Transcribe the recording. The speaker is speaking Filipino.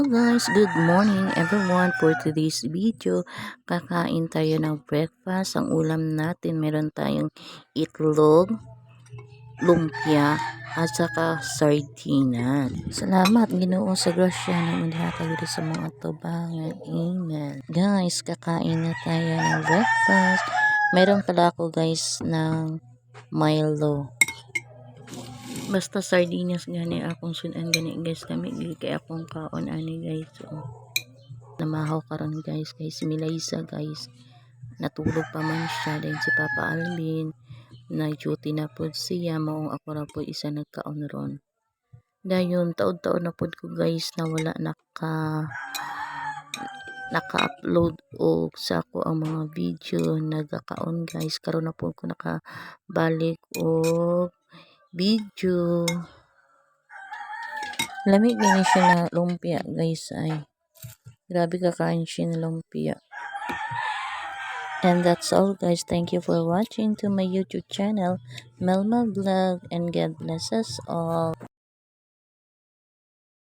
Guys, good morning everyone. For today's video, kakain tayo ng breakfast. Ang ulam natin, meron tayong itlog, lumpia, at saka sardinas. Salamat Ginoo sa grasya na mandihatag sa mga tubangan. Amen. Guys, kakain na tayo ng breakfast. Meron pala ako guys ng Milo. Basta sardinas gani akong sunan gani guys, kami dili kay akong kaon ani guys. So, namahaw karon guys kay si Milaysa guys natulog pa man siya, then si Papa Alvin na duty na pod siya, maong ako ra po isa nagkaon ron. Dayon taon-taon na pod ko guys na wala naka-upload og sa ako ang mga video nagakaon guys, karon na po ko nakabalik og video. Lamig gani siya na lumpia guys, ay grabe kakain siya na lumpia. And that's all guys, thank you for watching to my YouTube channel Melma Vlog, and God bless us all.